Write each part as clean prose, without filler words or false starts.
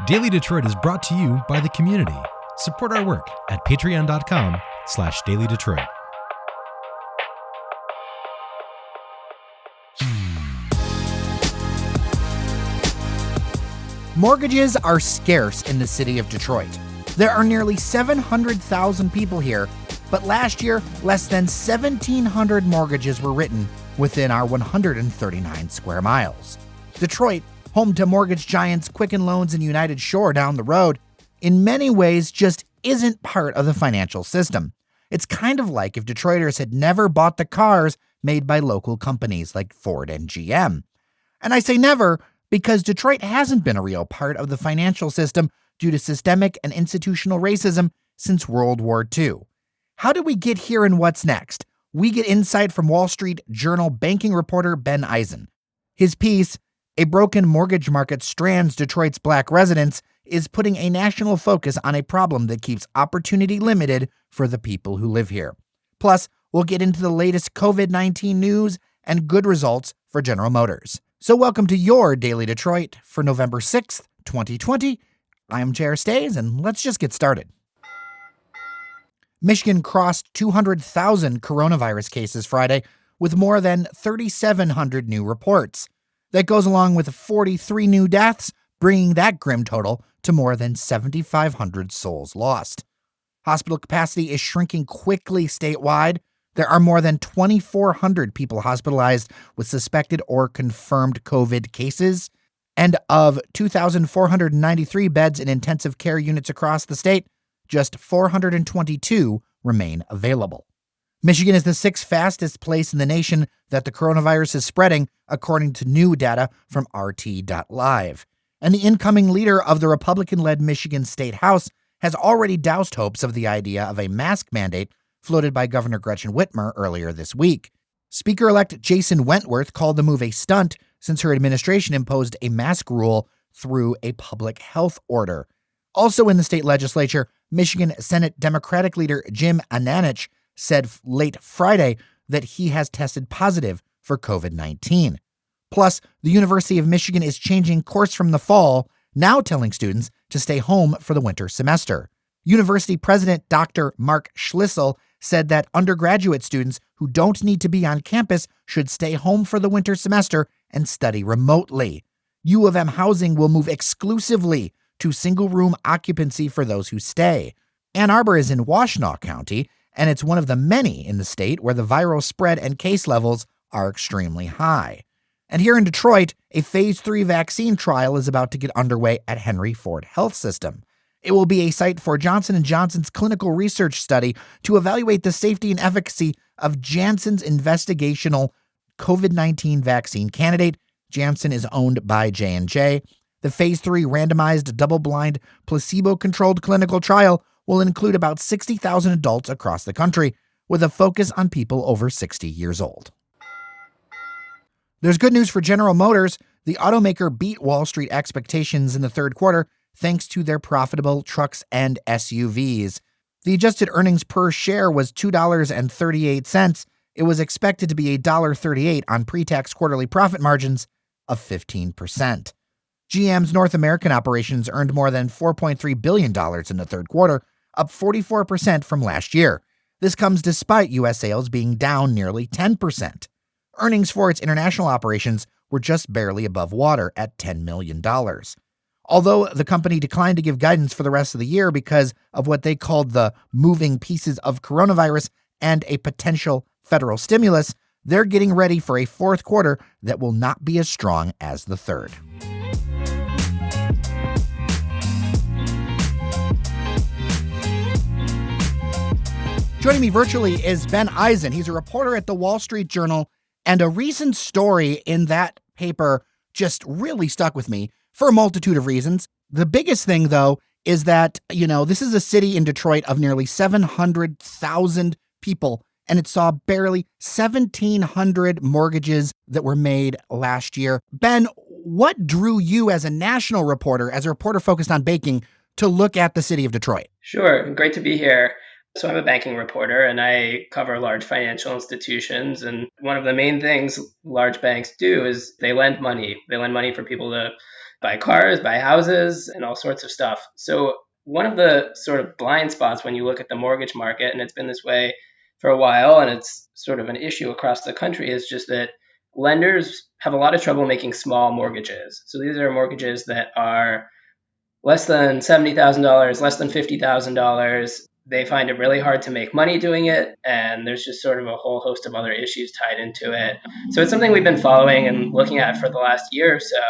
Daily Detroit is brought to you by the community. Support our work at patreon.com/dailydetroit. Mortgages are scarce in the city of Detroit. There are nearly 700,000 people here, but last year, less than 1,700 mortgages were written within our 139 square miles. Detroit, home to mortgage giants Quicken Loans and United Shore down the road, in many ways just isn't part of the financial system. It's kind of like if Detroiters had never bought the cars made by local companies like Ford and GM. And I say never because Detroit hasn't been a real part of the financial system due to systemic and institutional racism since World War II. How did we get here and what's next? We get insight from Wall Street Journal banking reporter Ben Eisen. His piece, A Broken Mortgage Market Strands Detroit's Black Residents, is putting a national focus on a problem that keeps opportunity limited for the people who live here. Plus, we'll get into the latest COVID-19 news and good results for General Motors. So welcome to your Daily Detroit for November 6th, 2020. I'm J.R. Stays, and let's just get started. Michigan crossed 200,000 coronavirus cases Friday, with more than 3,700 new reports. That goes along with 43 new deaths, bringing that grim total to more than 7,500 souls lost. Hospital capacity is shrinking quickly statewide. There are more than 2,400 people hospitalized with suspected or confirmed COVID cases. And of 2,493 beds in intensive care units across the state, just 422 remain available. Michigan is the sixth fastest place in the nation that the coronavirus is spreading, according to new data from RT.live. And the incoming leader of the Republican-led Michigan State House has already doused hopes of the idea of a mask mandate floated by Governor Gretchen Whitmer earlier this week. Speaker-elect Jason Wentworth called the move a stunt since her administration imposed a mask rule through a public health order. Also in the state legislature, Michigan Senate Democratic leader Jim Ananich said late Friday that he has tested positive for COVID-19. Plus, the University of Michigan is changing course from the fall, now telling students to stay home for the winter semester. University President Dr. Mark Schlissel said that undergraduate students who don't need to be on campus should stay home for the winter semester and study remotely. U of M housing will move exclusively to single-room occupancy for those who stay. Ann Arbor is in Washtenaw County, and it's one of the many in the state where the viral spread and case levels are extremely high. And here in Detroit, a Phase 3 vaccine trial is about to get underway at Henry Ford Health System. It will be a site for Johnson & Johnson's clinical research study to evaluate the safety and efficacy of Janssen's investigational COVID-19 vaccine candidate. Janssen is owned by J&J. The Phase 3 randomized, double-blind, placebo-controlled clinical trial will include about 60,000 adults across the country, with a focus on people over 60 years old. There's good news for General Motors. The automaker beat Wall Street expectations in the third quarter thanks to their profitable trucks and SUVs. The adjusted earnings per share was $2.38. It was expected to be $1.38 on pre-tax quarterly profit margins of 15%. GM's North American operations earned more than $4.3 billion in the third quarter, up 44% from last year. This comes despite U.S. sales being down nearly 10%. Earnings for its international operations were just barely above water at $10 million. Although the company declined to give guidance for the rest of the year because of what they called the moving pieces of coronavirus and a potential federal stimulus, they're getting ready for a fourth quarter that will not be as strong as the third. Joining me virtually is Ben Eisen. He's a reporter at the Wall Street Journal, and a recent story in that paper just really stuck with me for a multitude of reasons. The biggest thing, though, is that, this is a city in Detroit of nearly 700,000 people, and it saw barely 1,700 mortgages that were made last year. Ben, what drew you as a national reporter, as a reporter focused on banking, to look at the city of Detroit? Sure. Great to be here. So I'm a banking reporter and I cover large financial institutions. And one of the main things large banks do is they lend money. They lend money for people to buy cars, buy houses, and all sorts of stuff. So one of the sort of blind spots when you look at the mortgage market, and it's been this way for a while, and it's sort of an issue across the country, is just that lenders have a lot of trouble making small mortgages. So these are mortgages that are less than $70,000, less than $50,000. They find it really hard to make money doing it, and there's just sort of a whole host of other issues tied into it. So it's something we've been following and looking at for the last year or so.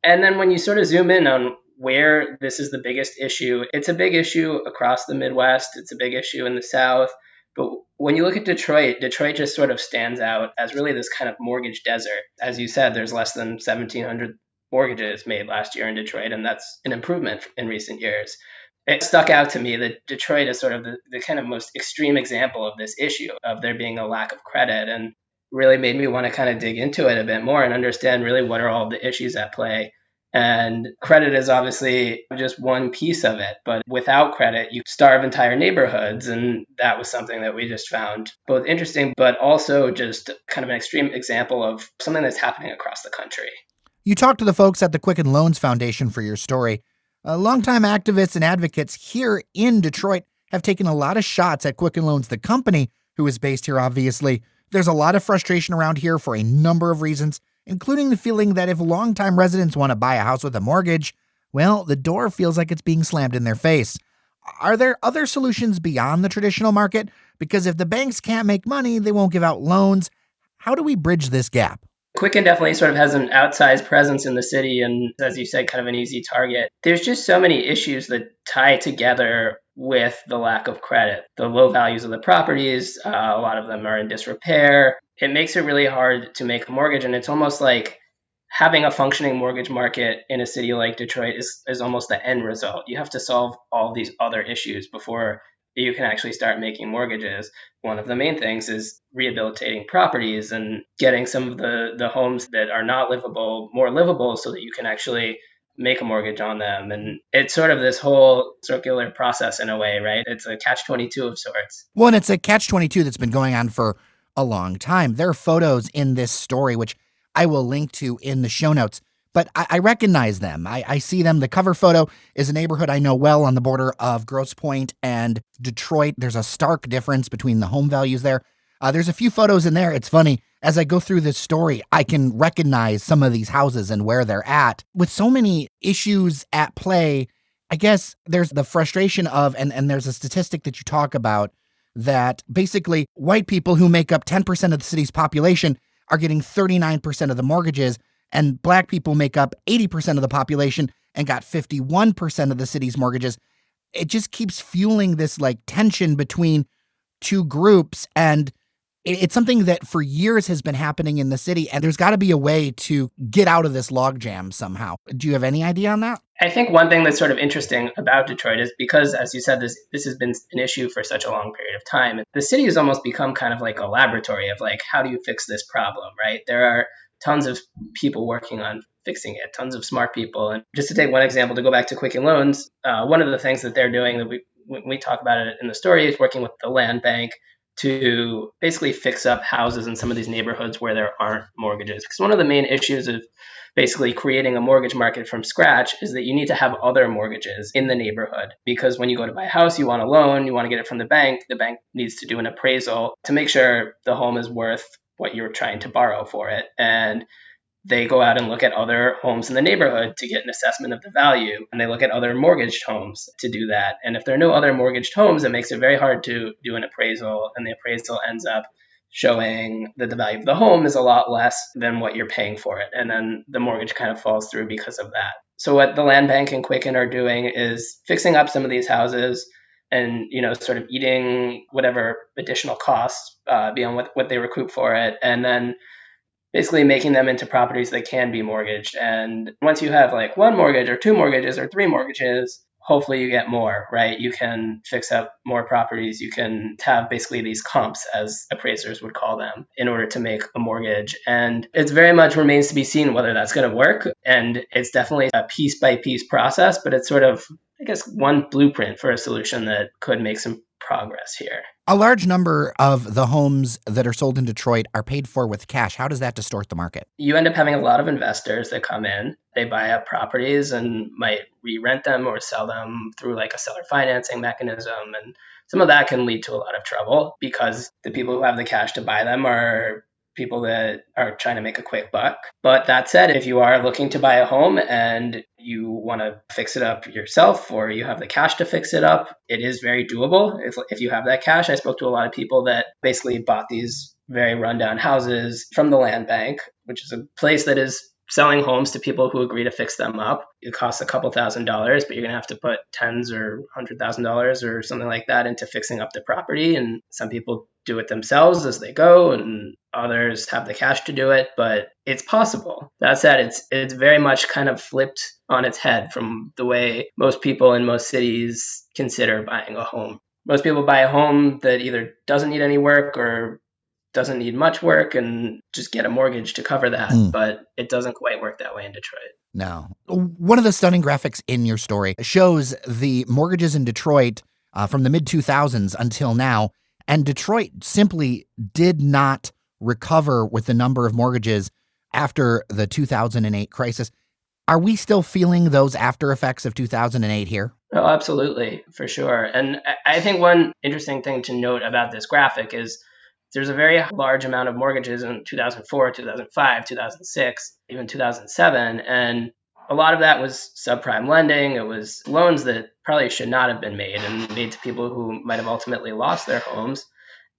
And then when you sort of zoom in on where this is the biggest issue, it's a big issue across the Midwest. It's a big issue in the South. But when you look at Detroit, Detroit just sort of stands out as really this kind of mortgage desert. As you said, there's less than 1,700 mortgages made last year in Detroit, and that's an improvement in recent years. It stuck out to me that Detroit is sort of the kind of most extreme example of this issue of there being a lack of credit, and really made me want to kind of dig into it a bit more and understand really what are all the issues at play. And credit is obviously just one piece of it, but without credit, you starve entire neighborhoods. And that was something that we just found both interesting, but also just kind of an extreme example of something that's happening across the country. You talked to the folks at the Quicken Loans Foundation for your story. Longtime activists and advocates here in Detroit have taken a lot of shots at Quicken Loans, the company, who is based here, obviously. There's a lot of frustration around here for a number of reasons, including the feeling that if longtime residents want to buy a house with a mortgage, well, the door feels like it's being slammed in their face. Are there other solutions beyond the traditional market? Because if the banks can't make money, they won't give out loans. How do we bridge this gap? Quicken definitely sort of has an outsized presence in the city and, as you said, kind of an easy target. There's just so many issues that tie together with the lack of credit. The low values of the properties, a lot of them are in disrepair. It makes it really hard to make a mortgage, and it's almost like having a functioning mortgage market in a city like Detroit is almost the end result. You have to solve all these other issues before you can actually start making mortgages. One of the main things is rehabilitating properties and getting some of the homes that are not livable more livable so that you can actually make a mortgage on them. And it's sort of this whole circular process in a way, right? It's a catch-22 of sorts. Well, and it's a catch-22 that's been going on for a long time. There are photos in this story, which I will link to in the show notes, but I recognize them. I see them. The cover photo is a neighborhood I know well on the border of Grosse Pointe and Detroit. There's a stark difference between the home values there. There's a few photos in there. It's funny. As I go through this story, I can recognize some of these houses and where they're at. With so many issues at play, I guess there's the frustration of, and there's a statistic that you talk about, that basically white people who make up 10% of the city's population are getting 39% of the mortgages, and black people make up 80% of the population and got 51% of the city's mortgages. It just keeps fueling this like tension between two groups, and it's something that for years has been happening in the city, and there's got to be a way to get out of this logjam somehow. Do you have any idea on that? I think one thing that's sort of interesting about Detroit is because, as you said, this has been an issue for such a long period of time. The city has almost become kind of like a laboratory of like, how do you fix this problem, right? There are tons of people working on fixing it, tons of smart people. And just to take one example, to go back to Quicken Loans, one of the things that they're doing that we talk about it in the story is working with the land bank to basically fix up houses in some of these neighborhoods where there aren't mortgages. Because one of the main issues of basically creating a mortgage market from scratch is that you need to have other mortgages in the neighborhood. Because when you go to buy a house, you want a loan, you want to get it from the bank needs to do an appraisal to make sure the home is worth what you're trying to borrow for it. And they go out and look at other homes in the neighborhood to get an assessment of the value. And they look at other mortgaged homes to do that. And if there are no other mortgaged homes, it makes it very hard to do an appraisal. And the appraisal ends up showing that the value of the home is a lot less than what you're paying for it. And then the mortgage kind of falls through because of that. So what the land bank and Quicken are doing is fixing up some of these houses and, sort of eating whatever additional costs beyond what they recoup for it. And then basically making them into properties that can be mortgaged. And once you have like one mortgage or two mortgages or three mortgages, hopefully you get more, right? You can fix up more properties. You can have basically these comps, as appraisers would call them, in order to make a mortgage. And it very much remains to be seen whether that's going to work. And it's definitely a piece by piece process, but it's sort of, I guess, one blueprint for a solution that could make some progress here. A large number of the homes that are sold in Detroit are paid for with cash. How does that distort the market? You end up having a lot of investors that come in. They buy up properties and might re-rent them or sell them through like a seller financing mechanism. And some of that can lead to a lot of trouble because the people who have the cash to buy them are people that are trying to make a quick buck. But that said, if you are looking to buy a home and you want to fix it up yourself or you have the cash to fix it up, it is very doable. If you have that cash, I spoke to a lot of people that basically bought these very rundown houses from the land bank, which is a place that is selling homes to people who agree to fix them up. It costs a couple $1,000s, but you're going to have to put tens or $100,000 or something like that into fixing up the property. And some people do it themselves as they go, and others have the cash to do it, but it's possible. That said, it's very much kind of flipped on its head from the way most people in most cities consider buying a home. Most people buy a home that either doesn't need any work or doesn't need much work and just get a mortgage to cover that. But it doesn't quite work that way in Detroit. No. One of the stunning graphics in your story shows the mortgages in Detroit from the mid-2000s until now, and Detroit simply did not recover with the number of mortgages after the 2008 crisis. Are we still feeling those after effects of 2008 here? Oh, absolutely, for sure. And I think one interesting thing to note about this graphic is there's a very large amount of mortgages in 2004, 2005, 2006, even 2007. And a lot of that was subprime lending. It was loans that probably should not have been made and made to people who might have ultimately lost their homes.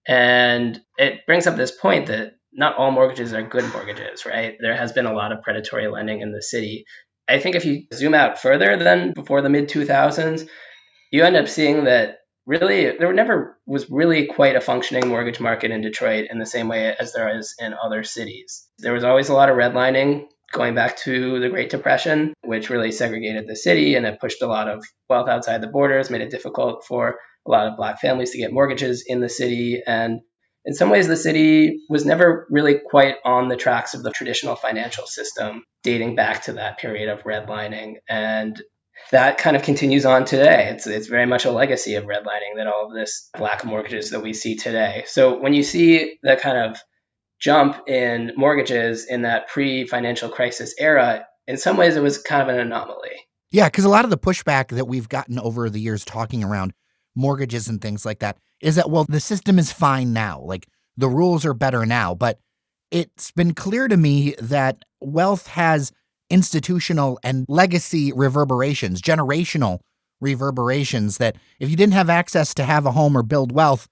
And it brings up this point that not all mortgages are good mortgages, right? There has been a lot of predatory lending in the city. I think if you zoom out further than before the mid-2000s, you end up seeing that really, there never was really quite a functioning mortgage market in Detroit in the same way as there is in other cities. There was always a lot of redlining going back to the Great Depression, which really segregated the city and it pushed a lot of wealth outside the borders, made it difficult for a lot of Black families to get mortgages in the city. And in some ways, the city was never really quite on the tracks of the traditional financial system, dating back to that period of redlining. And that kind of continues on today. It's very much a legacy of redlining, that all of this Black mortgages that we see today. So when you see the kind of jump in mortgages in that pre-financial crisis era, in some ways it was kind of an anomaly. Yeah, because a lot of the pushback that we've gotten over the years talking around mortgages and things like that is that, well, the system is fine now. Like, the rules are better now. But it's been clear to me that wealth has institutional and legacy reverberations, generational reverberations, that if you didn't have access to have a home or build wealth,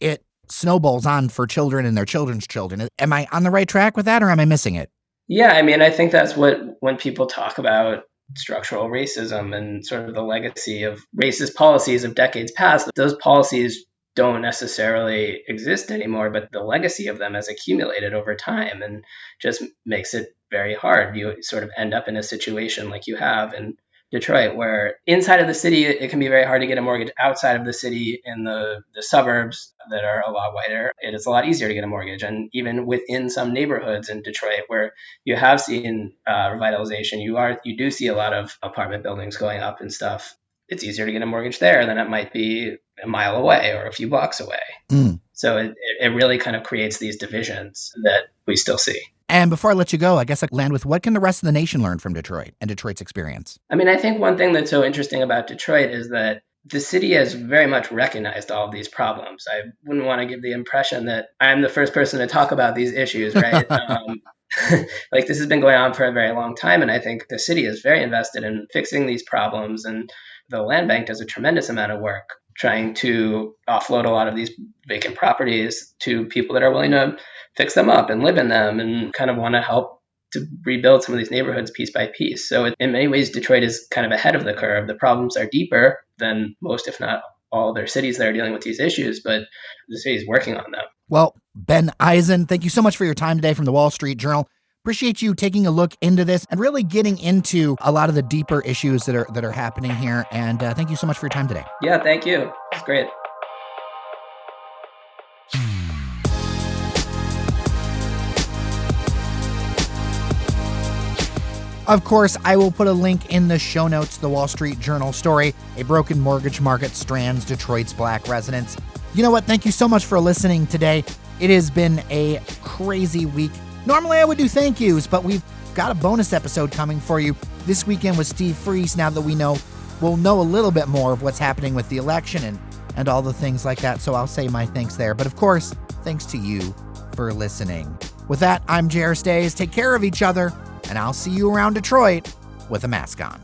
it snowballs on for children and their children's children. Am I on the right track with that, or am I missing it? Yeah, I mean, I think that's when people talk about structural racism and sort of the legacy of racist policies of decades past, those policies don't necessarily exist anymore, but the legacy of them has accumulated over time and just makes it very hard. You sort of end up in a situation like you have in Detroit, where inside of the city, it can be very hard to get a mortgage. Outside of the city, in the suburbs that are a lot whiter, it is a lot easier to get a mortgage. And even within some neighborhoods in Detroit where you have seen revitalization, you do see a lot of apartment buildings going up and stuff. It's easier to get a mortgage there than it might be a mile away or a few blocks away. So it really kind of creates these divisions that we still see. And before I let you go, I guess I land with, what can the rest of the nation learn from Detroit and Detroit's experience? I mean, I think one thing that's so interesting about Detroit is that the city has very much recognized all of these problems. I wouldn't want to give the impression that I'm the first person to talk about these issues, right? Like, this has been going on for a very long time. And I think the city is very invested in fixing these problems. And the land bank does a tremendous amount of work trying to offload a lot of these vacant properties to people that are willing to fix them up and live in them and kind of want to help to rebuild some of these neighborhoods piece by piece. So in many ways, Detroit is kind of ahead of the curve. The problems are deeper than most, if not all, their cities that are dealing with these issues, but the city is working on them. Well, Ben Eisen, thank you so much for your time today from the Wall Street Journal. Appreciate you taking a look into this and really getting into a lot of the deeper issues that are happening here. And thank you so much for your time today. Yeah, thank you. It's great. Of course, I will put a link in the show notes to the Wall Street Journal story, A Broken Mortgage Market Strands Detroit's Black Residents. You know what? Thank you so much for listening today. It has been a crazy week. Normally I would do thank yous, but we've got a bonus episode coming for you this weekend with Steve Freese. Now that we'll know a little bit more of what's happening with the election and all the things like that. So I'll say my thanks there. But of course, thanks to you for listening. With that, I'm Jer Stays. Take care of each other, and I'll see you around Detroit with a mask on.